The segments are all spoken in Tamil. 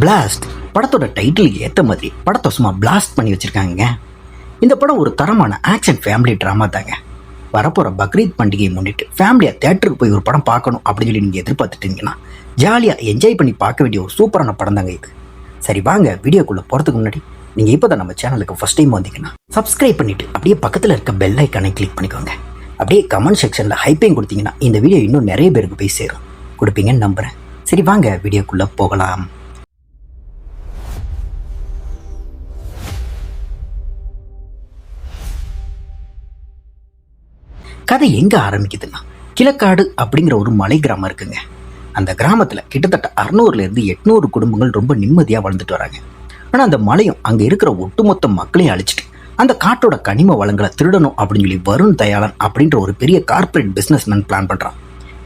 பிளாஸ்ட் படத்தோட டைட்டிலுக்கு ஏற்ற மாதிரி படத்தை சும்மா பிளாஸ்ட் பண்ணி வச்சுருக்காங்க. இந்த படம் ஒரு தரமான ஆக்ஷன் ஃபேமிலி ட்ராமா தாங்க. வரப்போகிற பக்ரீத் பண்டிகையை முன்னிட்டு ஃபேமிலியாக தேட்டருக்கு போய் ஒரு படம் பார்க்கணும் அப்படின்னு சொல்லி நீங்கள் எதிர்பார்த்துட்டீங்கன்னா ஜாலியாக என்ஜாய் பண்ணி பார்க்க வேண்டிய ஒரு சூப்பரான படம் தாங்க இது. சரி வாங்க வீடியோக்குள்ளே போகிறதுக்கு முன்னாடி நீங்கள் இப்போ தான் நம்ம சேனலுக்கு ஃபஸ்ட் டைம் வந்தீங்கன்னா சப்ஸ்கிரைப் பண்ணிவிட்டு அப்படியே பக்கத்தில் இருக்க பெல் ஐக்கானை கிளிக் பண்ணிக்கோங்க. அப்படியே கமெண்ட் செக்ஷனில் ஹைப்பையும் கொடுத்தீங்கன்னா இந்த வீடியோ இன்னும் நிறைய பேருக்கு போய் சேரும். கொடுப்பீங்கன்னு நம்புகிறேன். சரி வாங்க வீடியோக்குள்ளே போகலாம். கதை எங்கே ஆரம்பிக்குதுன்னா, கிழக்காடு அப்படிங்கிற ஒரு மலை கிராமம் இருக்குங்க. அந்த கிராமத்தில் கிட்டத்தட்ட 600லேருந்து 800 குடும்பங்கள் ரொம்ப நிம்மதியாக வாழ்ந்துட்டு வராங்க. ஆனால் அந்த மலையும் அங்கே இருக்கிற ஒட்டுமொத்த மக்களையும் அழிச்சிட்டு அந்த காட்டோட கனிம வளங்களை திருடணும் அப்படின்னு சொல்லி வருண் தயாளன் அப்படின்ற ஒரு பெரிய கார்பரேட் பிஸ்னஸ்மேன் பிளான் பண்ணுறான்.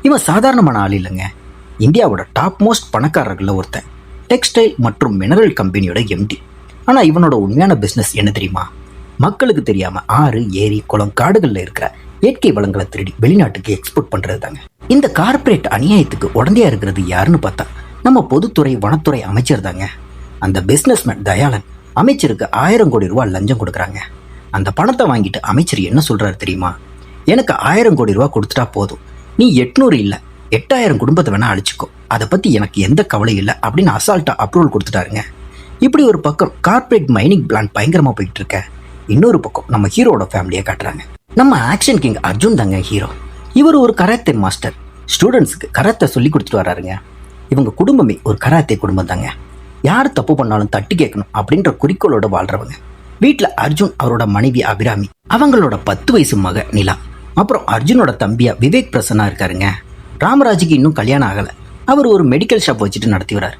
இவன் சாதாரணமான ஆள் இல்லைங்க. இந்தியாவோட டாப் மோஸ்ட் பணக்காரர்களில் ஒருத்தன். டெக்ஸ்டைல் மற்றும் மினரல் கம்பெனியோட எம்டி. ஆனால் இவனோட உண்மையான பிஸ்னஸ் என்ன தெரியுமா? மக்களுக்கு தெரியாமல் ஆறு, ஏரி, குளம், காடுகளில் இருக்கிற இயற்கை வளங்களை திருடி வெளிநாட்டுக்கு எக்ஸ்போர்ட் பண்ணுறது தாங்க. இந்த கார்பரேட் அநியாயத்துக்கு உடந்தையா இருக்கிறது யாருன்னு பார்த்தா நம்ம பொதுத்துறை வனத்துறை அமைச்சர் தாங்க. அந்த பிஸ்னஸ்மேன் தயாளன் அமைச்சருக்கு 1000 கோடி ரூபாய் லஞ்சம் கொடுக்குறாங்க. அந்த பணத்தை வாங்கிட்டு அமைச்சர் என்ன சொல்றாரு தெரியுமா? எனக்கு 1000 கோடி ரூபாய் கொடுத்துட்டா போதும், நீ 800 இல்லை 8000 குடும்பத்தை வேணா அழிச்சுக்கோ, அதை பற்றி எனக்கு எந்த கவலையும் இல்லை அப்படின்னு அசால்ட்டா அப்ரூவல் கொடுத்துட்டாருங்க. இப்படி ஒரு பக்கம் கார்பரேட் மைனிங் பிளான் பயங்கரமாக போயிட்டு இருக்க, இன்னொரு பக்கம் நம்ம ஹீரோட ஃபேமிலியை காட்டுறாங்க. நம்ம ஆக்ஷன் கிங் அர்ஜுன் தாங்க ஹீரோ. இவர் ஒரு கராத்தே மாஸ்டர். ஸ்டூடெண்ட்ஸுக்கு கராத்தே சொல்லி கொடுத்துட்டு வர்றாருங்க. இவங்க குடும்பமே ஒரு கராத்தே குடும்பம் தாங்க. யார் தப்பு பண்ணாலும் தட்டி கேட்கணும் அப்படின்ற குறிக்கோளோட வாழ்றவங்க. வீட்டில் அர்ஜுன், அவரோட மனைவி அபிராமி, அவங்களோட 10 வயசு மக நிலா, அப்புறம் அர்ஜுனோட தம்பியா விவேக் பிரசன்னா இருக்காருங்க. ராமராஜுக்கு இன்னும் கல்யாணம் ஆகலை. அவர் ஒரு மெடிக்கல் ஷாப் வச்சுட்டு நடத்தி வர்றாரு.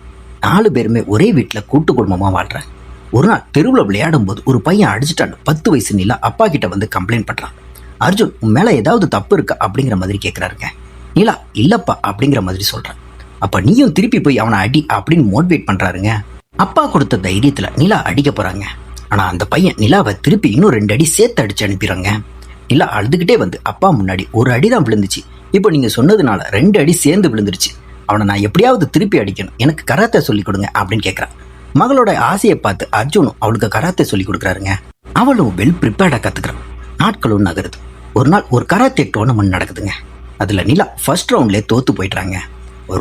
4 பேருமே ஒரே வீட்டில் கூட்டு குடும்பமாக வாழ்றாங்க. ஒரு நாள் தெருவில் விளையாடும் போது ஒரு பையன் அடிச்சுட்டான்னு 10 வயசு நிலா அப்பா கிட்ட வந்து கம்ப்ளைண்ட் பண்ணுறான். அர்ஜுன் உன் மேலே ஏதாவது தப்பு இருக்கா அப்படிங்கிற மாதிரி கேட்குறாருங்க. நிலா இல்லப்பா அப்படிங்கிற மாதிரி சொல்கிறான். அப்போ நீயும் திருப்பி போய் அவனை அடி அப்படின்னு மோட்டிவேட் பண்ணுறாருங்க. அப்பா கொடுத்த தைரியத்தில் நிலா அடிக்க போகிறாங்க. ஆனால் அந்த பையன் நிலாவை திருப்பி இன்னும் 2 அடி சேர்த்து அடிச்சு அனுப்பிடுறாங்க. நிலா அழுதுகிட்டே வந்து அப்பா முன்னாடி ஒரு அடி தான் விழுந்துச்சு, இப்போ நீங்கள் சொன்னதுனால 2 அடி சேர்ந்து விழுந்துருச்சு, அவனை நான் எப்படியாவது திருப்பி அடிக்கணும், எனக்கு கராத்தே சொல்லி கொடுங்க அப்படின்னு கேட்குறான். மகளோட ஆசையை பார்த்து அர்ஜுனும் அவளுக்கு கராத்தே சொல்லி கொடுக்குறாருங்க. அவளும் வெல் ப்ரிப்பேர்டாக கற்றுக்கிறான். நாட்களும் நகருது. ஒரு நாள் ஒரு கராத்தே டோர்னமெண்ட் நடக்குதுங்க. அதில் நிலா ஃபர்ஸ்ட் ரவுண்ட்லேயே தோற்று போயிடுறாங்க.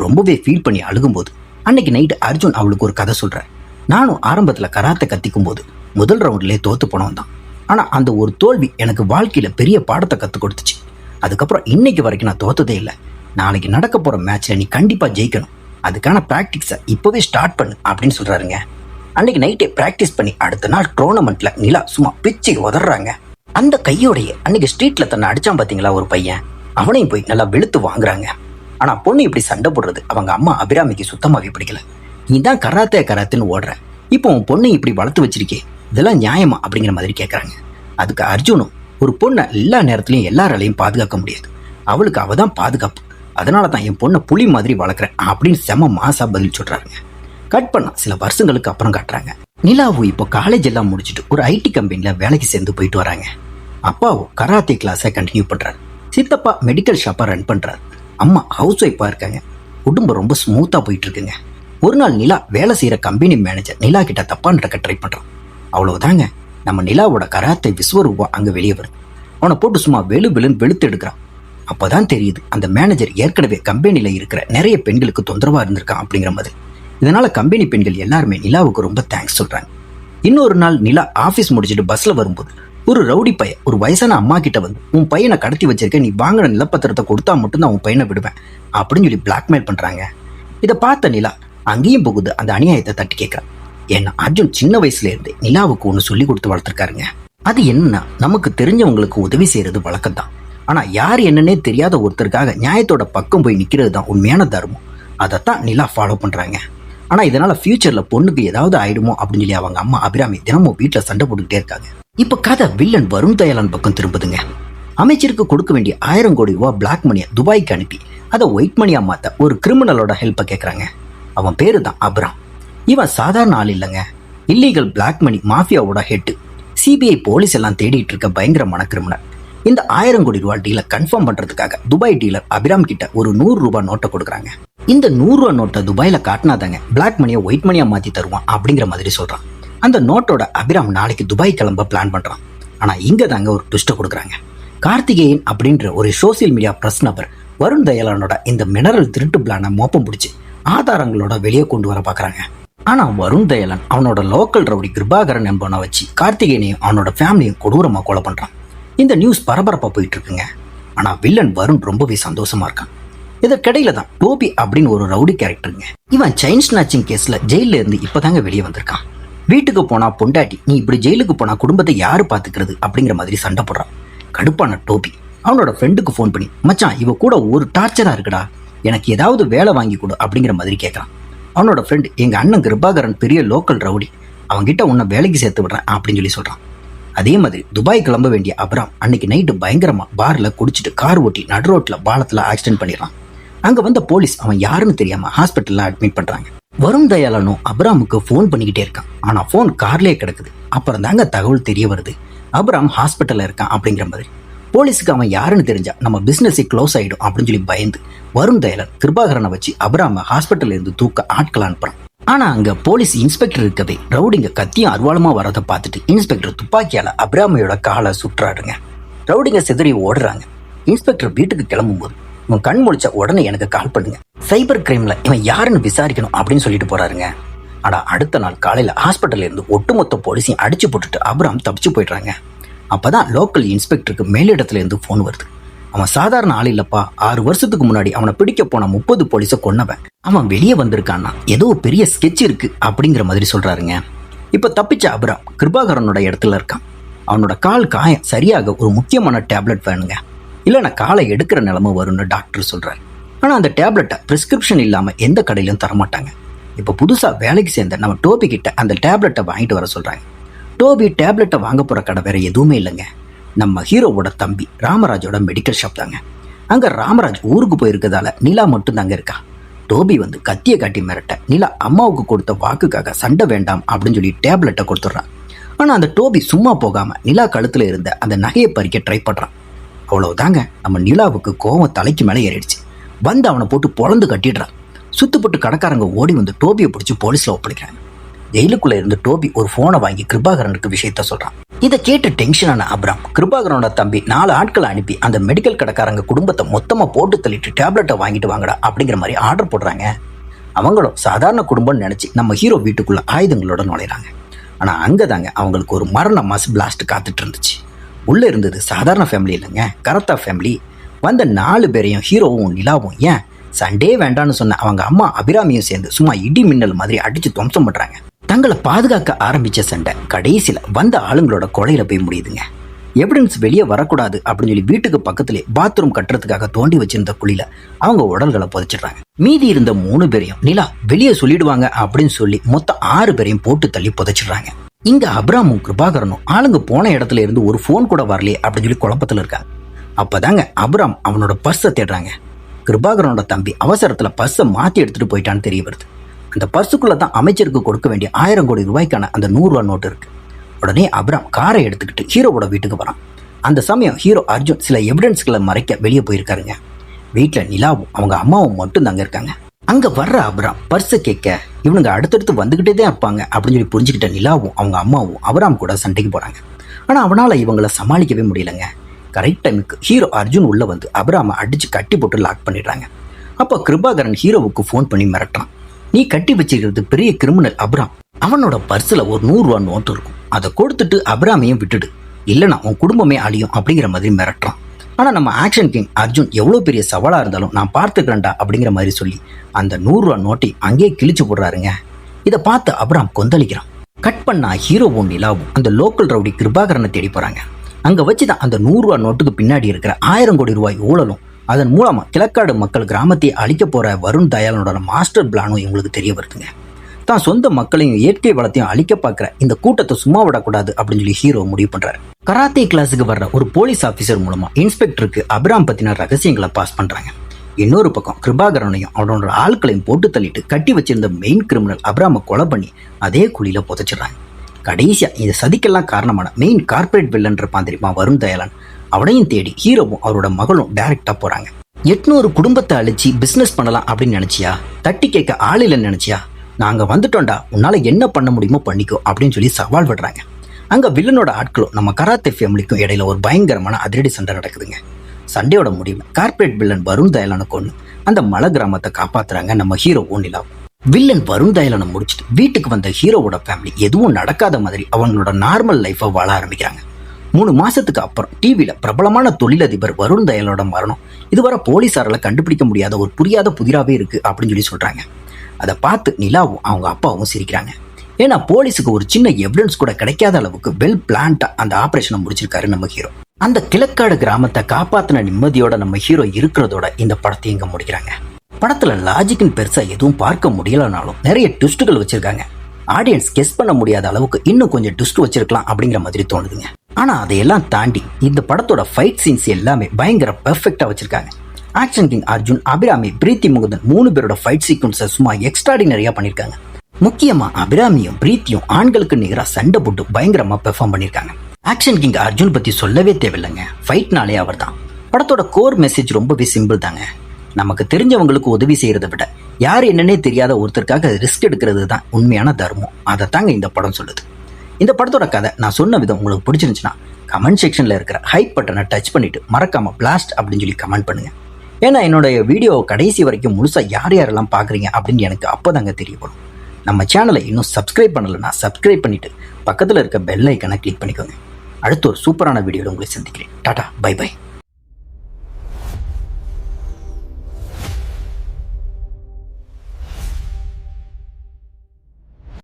ரொம்பவே ஃபீல் பண்ணி அழுகும்போது அன்னைக்கு நைட்டு அர்ஜுன் அவளுக்கு ஒரு கதை சொல்கிறார். நானும் ஆரம்பத்தில் கராத்தே கற்றுக்கும் போது முதல் ரவுண்ட்லேயே தோற்று போனவன் தான். ஆனால் அந்த ஒரு தோல்வி எனக்கு வாழ்க்கையில் பெரிய பாடத்தை கற்றுக் கொடுத்துச்சு. அதுக்கப்புறம் இன்னைக்கு வரைக்கும் நான் தோற்றதே இல்லை. நாளைக்கு நடக்க போகிற மேட்ச்சில் நீ கண்டிப்பாக ஜெயிக்கணும், அதுக்கான ப்ராக்டிக்ஸை இப்போவே ஸ்டார்ட் பண்ணு அப்படின்னு சொல்கிறாருங்க. அன்னைக்கு நைட்டே ப்ராக்டிஸ் பண்ணி அடுத்த நாள் டோர்னமெண்ட்டில் நிலா சும்மா பிச்சு உதறாங்க. அந்த கையோடைய அன்னைக்கு ஸ்ட்ரீட்டில் தன்னை அடித்தான் பார்த்தீங்களா ஒரு பையன், அவனையும் போய் நல்லா வெளுத்து வாங்குறாங்க. ஆனால் பொண்ணு இப்படி சண்டை போடுறது அவங்க அம்மா அபிராமிக்கு சுத்தமாகவே பிடிக்கல. நீ தான் கராத்தேன்னு ஓடுற, இப்போ உன் பொண்ணை இப்படி வளர்த்து வச்சிருக்கே, இதெல்லாம் நியாயமா அப்படிங்கிற மாதிரி கேட்குறாங்க. அதுக்கு அர்ஜுனும் ஒரு பொண்ணை எல்லா நேரத்துலையும் எல்லாராலையும் பாதுகாக்க முடியாது, அவளுக்கு அவள் தான் பாதுகாப்பு, அதனால தான் என் பொண்ணை புலி மாதிரி வளர்க்குறேன் அப்படின்னு செம மாசா பதில் சொல்கிறாருங்க. கட் பண்ணா சில வருஷங்களுக்கு அப்புறம் காட்டுறாங்க. நிலாவு இப்போ காலேஜ் எல்லாம் முடிச்சுட்டு ஒரு ஐடி கம்பெனியில் வேலைக்கு சேர்ந்து போயிட்டு வராங்க. அப்பாவும் கராத்தே கிளாஸை கண்டினியூ பண்ணுறாரு. சித்தப்பா மெடிக்கல் ஷாப்பை ரன் பண்ணுறாரு. அம்மா ஹவுஸ் ஒய்ஃபாக இருக்காங்க. குடும்பம் ரொம்ப ஸ்மூத்தாக போயிட்டு இருக்குங்க. ஒரு நாள் நிலா வேலை செய்கிற கம்பெனி மேனேஜர் நிலா கிட்ட தப்பா நடக்க ட்ரை பண்ணுறான். அவ்வளவுதாங்க, நம்ம நிலாவோட கராத்தே விஸ்வரூபம் அங்கே வெளியே வருது. அவனை போட்டு சும்மா வெளுன்னு வெளுத்து எடுக்கிறான். அப்போதான் தெரியுது அந்த மேனேஜர் ஏற்கனவே கம்பெனியில் இருக்கிற நிறைய பெண்களுக்கு தொந்தரவாக இருந்திருக்கான் அப்படிங்கிற மாதிரி. இதனால கம்பெனி பெண்கள் எல்லாருமே நிலாவுக்கு ரொம்ப தேங்க்ஸ் சொல்கிறாங்க. இன்னொரு நாள் நிலா ஆஃபீஸ் முடிச்சுட்டு பஸ்ஸில் வரும்போது ஒரு ரவுடி பையன் ஒரு வயசான அம்மா கிட்ட வந்து உன் பையனை கடத்தி வச்சிருக்க, நீ வாங்கின நிலப்பத்திரத்தை கொடுத்தா மட்டும்தான் உன் பையனை விடுவேன் அப்படின்னு சொல்லி பிளாக்மெயில் பண்ணுறாங்க. இதை பார்த்த நிலா அங்கேயும் போகுது அந்த அநியாயத்தை தட்டி கேட்குறான். ஏன்னா அர்ஜுன் சின்ன வயசுலேருந்து நிலாவுக்கு ஒன்று சொல்லி கொடுத்து வளர்த்துருக்காருங்க. அது என்னன்னா, நமக்கு தெரிஞ்சவங்களுக்கு உதவி செய்கிறது வழக்கம் தான். ஆனால் யார் என்னன்னே தெரியாத ஒருத்தருக்காக நியாயத்தோட பக்கம் போய் நிற்கிறது தான் உண்மையான தர்மம். அதைத்தான் நிலா ஃபாலோ பண்ணுறாங்க. ஆனால் இதனால் ஃபியூச்சரில் பொண்ணுக்கு ஏதாவது ஆயிடுமோ அப்படின்னு சொல்லி அவங்க அம்மா அபிராமி தினமும் வீட்டில் சண்டை போட்டுக்கிட்டே இருக்காங்க. இப்போ கதை வில்லன் வருண் தயாளன் பக்கம் திரும்புதுங்க. அமைச்சருக்கு கொடுக்க வேண்டிய 1000 கோடி ரூபாய் பிளாக் மணியை துபாய்க்கு அனுப்பி அதை ஒயிட் மணியா மாற்ற ஒரு கிரிமினலோட ஹெல்ப்பை கேட்குறாங்க. அவன் பேரு தான் அப்ராம். இவன் சாதாரண ஆள் இல்லைங்க, இல்லீகல் பிளாக் மணி மாஃபியாவோட ஹெட்டு. சிபிஐ போலீஸ் எல்லாம் தேடிட்டு இருக்க பயங்கரமான கிரிமினல். இந்த 1000 கோடி ரூபாய் டீலை கன்ஃபார்ம் பண்ணுறதுக்காக துபாய் டீலர் அபிராம் கிட்ட ஒரு 100 ரூபாய் நோட்டை கொடுக்குறாங்க. இந்த 100 ரூபா நோட்டை துபாயில காட்டினாதாங்க பிளாக் மணியை ஒயிட் மணியா மாத்தி தருவான் அப்படிங்கிற மாதிரி சொல்றான். அந்த நோட்டோட அபிராம் நாளைக்கு துபாய் கிளம்ப பிளான் பண்றான். ஆனா இங்க தாங்க ஒரு ட்விஸ்ட்டை கொடுக்குறாங்க. கார்த்திகேயன் அப்படின்ற ஒரு சோசியல் மீடியா பிரஸ் நபர் வருண் தயாளனோட இந்த மினரல் திருட்டு பிளானை மோப்பம் பிடிச்சி ஆதாரங்களோட வெளியே கொண்டு வர பாக்குறாங்க. ஆனா வருண் தயாளன் அவனோட லோக்கல் ரவுடி கிருபாகரன் என்பவனை வச்சு கார்த்திகேயனையும் அவனோட ஃபேமிலியும் கொடூரமா கொலை பண்றான். இந்த நியூஸ் பரபரப்பா போயிட்டு இருக்குங்க. ஆனா வில்லன் வருண் ரொம்பவே சந்தோஷமா இருக்கான். இதற்கிடையில தான் டோபி அப்படின்னு ஒரு ரவுடி கேரக்டருங்க. இவன் செயின் ஸ்நாச்சிங் கேஸ்ல ஜெயில இருந்து இப்பதாங்க வெளியே வந்திருக்கான். வீட்டுக்கு போனா பொண்டாட்டி, நீ இப்படி ஜெயிலுக்கு போனா குடும்பத்தை யாரு பாத்துக்கிறது அப்படிங்கிற மாதிரி சண்டை போடுறான். கடுப்பான டோபி அவனோட ஃப்ரெண்டுக்கு ஃபோன் பண்ணி, மச்சான் இவ கூட ஒரு டார்ச்சரா இருக்குடா, எனக்கு ஏதாவது வேலை வாங்கி கொடு அப்படிங்கிற மாதிரி கேட்கறான். அவனோட ஃப்ரெண்டு, எங்க அண்ணன் கிருபாகரன் பெரிய லோக்கல் ரவுடி, அவன்கிட்ட உன்னை வேலைக்கு சேர்த்து விடுறேன் அப்படின்னு சொல்லி சொல்றான். அதே மாதிரி துபாய் கிளம்ப வேண்டிய அபிராம் அன்னைக்கு நைட்டு பயங்கரமா பார்ல குடிச்சிட்டு கார் ஓட்டி நடு ரோட்ல பாலத்துல ஆக்சிடென்ட் பண்ணிடுறான். அங்க வந்த போலீஸ் அவன் யாருன்னு தெரியாம ஹாஸ்பிட்டல்ல அட்மிட் பண்றாங்க. வருண் தயாளனும் அபிராமுக்கு போன் பண்ணிக்கிட்டே இருக்கான். ஆனா போன் கார்லயே கிடக்குது. அப்புறம் தாங்க தகவல் தெரிய வருது, அபிராம் ஹாஸ்பிட்டல்ல இருக்கான் அப்படிங்கிற மாதிரி. போலீஸுக்கு அவன் யாருன்னு தெரிஞ்சா நம்ம பிசினஸ் க்ளோஸ் ஆயிடும் அப்படின்னு சொல்லி பயந்து வருண் தயாளன் கிருபாகரனை வச்சு அபிராம ஹாஸ்பிட்டல்ல இருந்து தூக்க ஆட்கள் அனுப்புறான். ஆனா அங்க போலீஸ் இன்ஸ்பெக்டர் இருக்கவே ரவுடிங்க கத்தியும் அருவாளமா வரதை பார்த்துட்டு இன்ஸ்பெக்டர் துப்பாக்கியால அபிராமையோட காலை சுற்றாடுங்க. ரவுடிங்க சிதறி ஓடுறாங்க. இன்ஸ்பெக்டர் வீட்டுக்கு கிளம்பும் போது, இவன் கண் முழிச்ச உடனே எனக்கு கால் பண்ணுங்க, சைபர் கிரைம்ல இவன் யாருன்னு விசாரிக்கணும் அப்படின்னு சொல்லிட்டு போறாருங்க. ஆனா அடுத்த நாள் காலையில ஹாஸ்பிட்டல்ல இருந்து ஒட்டுமொத்த போலீஸையும் அடிச்சு போட்டுட்டு அபிராம் தப்பிச்சு போயிடுறாங்க. அப்பதான் லோக்கல் இன்ஸ்பெக்டருக்கு மேலிடத்துல இருந்து போன் வருது. அவன் சாதாரண ஆள் இல்லப்பா, 6 வருஷத்துக்கு முன்னாடி அவனை பிடிக்க போன 30 போலீஸ கொன்னவன், அவன் வெளியே வந்திருக்கான்னா ஏதோ பெரிய ஸ்கெட்ச் இருக்கு அப்படிங்கிற மாதிரி சொல்றாருங்க. இப்ப தப்பிச்ச அபிராம் கிருபாகரனோட இடத்துல இருக்கான். அவனோட கால் காயம் சரியாக ஒரு முக்கியமான டேப்லெட் வேணுங்க, இல்லைன்னா காலை எடுக்கிற நிலைமை வரும்னு டாக்டர் சொல்றாரு. ஆனா அந்த டேப்லெட்டை பிரிஸ்கிரிப்ஷன் இல்லாம எந்த கடையிலும் தரமாட்டாங்க. இப்ப புதுசா வேலைக்கு சேர்ந்த நம்ம டோபி கிட்ட அந்த டேப்லெட்டை வாங்கிட்டு வர சொல்றாங்க. டோபி டேப்லெட்டை வாங்க போற கடை வேற எதுவுமே இல்லைங்க, நம்ம ஹீரோவோட தம்பி ராமராஜோட மெடிக்கல் ஷாப் தாங்க. அங்க ராமராஜ் ஊருக்கு போயிருக்கதால நிலா மட்டும் தாங்க இருக்கா. டோபி வந்து கத்தியை காட்டி மிரட்ட நிலா அம்மாவுக்கு கொடுத்த வாக்குக்காக சண்டை வேண்டாம் அப்படின்னு சொல்லி டேப்லெட்டை கொடுத்துட்றான். ஆனா அந்த டோபி சும்மா போகாம நிலா கழுத்துல இருந்த அந்த நகையை பறிக்க ட்ரை பண்றான். அவ்வளவுதாங்க, நம்ம நிலாவுக்கு கோவம் தலைக்கு மேலே ஏறிடுச்சு. வந்து அவனை போட்டு பொழந்து கட்டிடுறான். சுத்துப்பட்டு கடைக்காரங்க ஓடி வந்து டோபியை பிடிச்சி போலீஸ்ல ஒப்படைக்கிறாங்க. ஜெயிலுக்குள்ள இருந்து டோபி ஒரு போனை வாங்கி கிருபாகரனுக்கு விஷயத்த சொல்றான். இதை கேட்டு டென்ஷனான அபிராம் கிருபாகரனோட தம்பி 4 ஆட்களை அனுப்பி அந்த மெடிக்கல் கடைக்காரங்க குடும்பத்தை மொத்தமா போட்டு தள்ளிட்டு டேப்லெட்டை வாங்கிட்டு வாங்கடா அப்படிங்கிற மாதிரி ஆர்டர் போடுறாங்க. அவங்களும் சாதாரண குடும்பம்னு நினைச்சு நம்ம ஹீரோ வீட்டுக்குள்ள ஆயுதங்களோட நுழைறாங்க. ஆனா அங்கதாங்க அவங்களுக்கு ஒரு மரண மாஸ் பிளாஸ்ட் காத்துட்டு இருந்துச்சு. உள்ள இருந்தது சாதாரண ஃபேமிலி இல்லைங்க, கரத்தா ஃபேமிலி. வந்த 4 பேரையும் ஹீரோவும் நிலாவும் ஏன் சண்டே வேண்டான்னு சொன்ன அவங்க அம்மா அபிராமியும் சேர்ந்து சும்மா இடி மின்னல் மாதிரி அடிச்சு துவம்சம் பண்றாங்க. தங்களை பாதுகாக்க ஆரம்பிச்ச சண்டை கடைசியில வந்த ஆளுங்களோட கொலையில போய் முடியுதுங்க. எவிடன்ஸ் வெளியே வரக்கூடாது அப்படின்னு சொல்லி வீட்டுக்கு பக்கத்திலே பாத்ரூம் கட்டுறதுக்காக தோண்டி வச்சிருந்த குழியில அவங்க உடல்களை புதைச்சிடுறாங்க. மீதி இருந்த 3 பேரையும் நிலா வெளியே சொல்லிடுவாங்க அப்படின்னு சொல்லி மொத்தம் 6 பேரையும் போட்டு தள்ளி புதைச்சிடுறாங்க. இங்க அபிராமும் கிருபாகரனும் ஆளுங்க போன இடத்துல இருந்து ஒரு போன் கூட வரலையே அப்படின்னு சொல்லி குழப்பத்துல இருக்காங்க. அப்பதாங்க அபிராம் அவனோட பர்ஸை தேடுறாங்க. கிருபாகரனோட தம்பி அவசரத்துல பர்ஸை மாத்தி எடுத்துட்டு போயிட்டான்னு தெரிய வருது. அந்த பர்சுக்குள்ளதான் அமைச்சருக்கு கொடுக்க வேண்டிய 1000 கோடி ரூபாய்க்கான அந்த 100 ரூபா நோட்டு இருக்கு. உடனே அபிராம் காரை எடுத்துக்கிட்டு ஹீரோவோட வீட்டுக்கு வரான். அந்த சமயம் ஹீரோ அர்ஜுன் சில எவிடன்ஸ்களை மறைக்க வெளியே போயிருக்காருங்க. வீட்டுல நிலாவும் அவங்க அம்மாவும் மட்டும் தாங்க இருக்காங்க. அங்க வர்ற அபிராம் பர்ஸை கேட்க இவனுங்க அடுத்தடுத்து வந்துகிட்டே தான் இருப்பாங்க அப்படின்னு சொல்லி புரிஞ்சுக்கிட்ட நிலாவும் அவங்க அம்மாவும் அபிராம் கூட சண்டைக்கு போறாங்க. ஆனா அவனால இவங்களை சமாளிக்கவே முடியலங்க. கரெக்ட் டைமுக்கு ஹீரோ அர்ஜுன் உள்ள வந்து அபிராம அடிச்சு கட்டி போட்டு லாக் பண்ணிடுறாங்க. அப்போ கிருபாகரன் ஹீரோவுக்கு போன் பண்ணி மிரட்டான். நீ கட்டி வச்சிருக்கிறது பெரிய கிரிமினல் அபிராம், அவனோட பர்ஸ்ல ஒரு 100 ரூபா நோட்டு இருக்கும், அதை கொடுத்துட்டு அபிராமையும் விட்டுடு, இல்லைன்னா உன் குடும்பமே அழியும் அப்படிங்கிற மாதிரி மிரட்டுறான். ஆனா நம்ம ஆக்ஷன் கிங் அர்ஜுன் எவ்வளவு பெரிய சவாலா இருந்தாலும் நான் பார்த்துக்கிறேன்டா அப்படிங்கிற மாதிரி சொல்லி அந்த 100 ரூபா நோட்டை அங்கேயே கிழிச்சு போடுறாருங்க. இதை பார்த்து அபிராம் கொந்தளிக்கிறான். கட் பண்ணா ஹீரோவும் நிலாவும் அந்த லோக்கல் ரவுடி கிருபாகரனை தேடி போறாங்க. அங்க வச்சுதான் அந்த 100 ரூபா நோட்டுக்கு பின்னாடி இருக்கிற 1000 கோடி ரூபாய் ஊழலும் அதன் மூலமா கிழக்காடு மக்கள் கிராமத்தை அழிக்க போற வருண் தயாளனோட மாஸ்டர் பிளானும் இவங்களுக்கு தெரிய வருதுங்க. தான் சொந்த மக்களையும் இயற்கை வளத்தையும் அழிக்க பார்க்குற இந்த கூட்டத்தை சும்மா விடக்கூடாது அப்படின்னு சொல்லி ஹீரோ முடிவு பண்றாரு. கராத்தே கிளாஸுக்கு வர்ற ஒரு போலீஸ் ஆபீசர் மூலமா இன்ஸ்பெக்டருக்கு அபிராம் பத்தின ரகசியங்களை பாஸ் பண்றாங்க. இன்னொரு பக்கம் கிருபாகரனையும் அவனோட ஆட்களையும் போட்டு தள்ளிட்டு கட்டி வச்சிருந்த மெயின் கிரிமினல் அபிராம கொலை பண்ணி அதே குழியில புதைச்சிடுறாங்க. கடைசியா இந்த சதிக்கெல்லாம் காரணமான மெயின் கார்பரேட் வில்லன் இருப்பான் தெரியுமா வருண் தயாளன், அவனையும் தேடி ஹீரோவும் அவரோட மகளும் டைரக்டா போறாங்க. 800 குடும்பத்தை அழிச்சு பிசினஸ் பண்ணலாம் அப்படின்னு நினைச்சியா? தட்டி கேட்க ஆள் இல்லைன்னு நினைச்சியா? நாங்க வந்துட்டோம்டா, உன்னால என்ன பண்ண முடியுமோ பண்ணிக்கோ அப்படின்னு சொல்லி சவால் விடுறாங்க. அங்க வில்லனோட ஆட்களும் நம்ம கராத்தே ஃபேமிலிக்கும் இடையில ஒரு பயங்கரமான அதிரடி சண்டை நடக்குதுங்க. சண்டையோட முடிவு கார்ப்பரேட் வில்லன் வருண் தயாளனை கொண்டு அந்த மலை கிராமத்தை காப்பாத்துறாங்க நம்ம ஹீரோவும் நிலாவும். வில்லன் வருண் தயாளனை முடிச்சுட்டு வீட்டுக்கு வந்த ஹீரோவோட ஃபேமிலி எதுவும் நடக்காத மாதிரி அவங்களோட நார்மல் லைஃபை வாழ ஆரம்பிக்கிறாங்க. 3 மாசத்துக்கு அப்புறம் டிவியில பிரபலமான தொழிலதிபர் வருண் தயாளனோட மரணம் இதுவரை போலீசாரால கண்டுபிடிக்க முடியாத ஒரு புரியாத புதிராவே இருக்கு அப்படின்னு சொல்லி சொல்றாங்க. அதை பார்த்து நிலாவும் அவங்க அப்பாவும் சிரிக்கிறாங்க. ஏன்னா போலீஸுக்கு ஒரு சின்ன எவிடன்ஸ் கூட கிடைக்காத அளவுக்கு வெல் பிளான்டா அந்த ஆபரேஷனை முடிச்சிருக்காரு நம்ம ஹீரோ. அந்த கிழக்காடு கிராமத்தை காப்பாத்தின நிம்மதியோட நம்ம ஹீரோ இருக்கிறதோட இந்த படத்தை இங்க முடிக்கிறாங்க. படத்துல லாஜிக்னு பெருசா எதுவும் பார்க்க முடியலனாலும் நிறைய ட்விஸ்டுகள் வச்சிருக்காங்க. ஆடியன்ஸ் கெஸ் பண்ண முடியாத அளவுக்கு இன்னும் கொஞ்சம் ட்விஸ்ட் வச்சிருக்கலாம் அப்படிங்கிற மாதிரி தோணுதுங்க. ஆனா அதையெல்லாம் தாண்டி இந்த படத்தோட ஃபைட் சீன்ஸ் எல்லாமே பயங்கர பெர்ஃபெக்டா வச்சிருக்காங்க. ஆக்ஷன் கிங் அர்ஜுன், அபிராமி, பிரீத்தி முகுந்தன் 3 பேரோட ஃபைட் சீக்வன்ஸை சும்மா எக்ஸ்ட்ராடினரியா பண்ணிருக்காங்க. முக்கியமா அபிராமியும் பிரீத்தியும் ஆண்களுக்கு நிகராக சண்டை போட்டு பயங்கரமா பெர்ஃபார்ம் பண்ணிருக்காங்க. ஆக்ஷன் கிங் அர்ஜுன் பத்தி சொல்லவே தேவையில்லைங்க, ஃபைட்னாலே அவர் தான். படத்தோட கோர் மெசேஜ் ரொம்பவே சிம்பிள் தாங்க. நமக்கு தெரிஞ்சவங்களுக்கு உதவி செய்யறதை விட யார் என்னன்னே தெரியாத ஒருத்தருக்காக ரிஸ்க் எடுக்கிறது தான் உண்மையான தர்மம். அதை தாங்க இந்த படம் சொல்லுது. இந்த படத்தோட கதை நான் சொன்ன விதம் உங்களுக்கு பிடிச்சிருந்துச்சுன்னா கமெண்ட் செக்ஷன்ல இருக்கிற ஹைப் பட்டனை டச் பண்ணிட்டு மறக்காம பிளாஸ்ட் அப்படின்னு சொல்லி கமெண்ட் பண்ணுங்க. ஏன்னா என்னுடைய வீடியோ கடைசி வரைக்கும் முழுசா யார் யாரெல்லாம் பாக்குறீங்க அப்படின்னு எனக்கு அப்போதாங்க தெரியப்படும். நம்ம சேனலை இன்னும் சப்ஸ்கிரைப் பண்ணலைன்னா சப்ஸ்கிரைப் பண்ணிட்டு பக்கத்தில் இருக்க பெல் ஐக்கனை கிளிக் பண்ணிக்கோங்க. அடுத்த ஒரு சூப்பரான வீடியோவில் உங்களை சந்திக்கிறேன். Tata, bye by.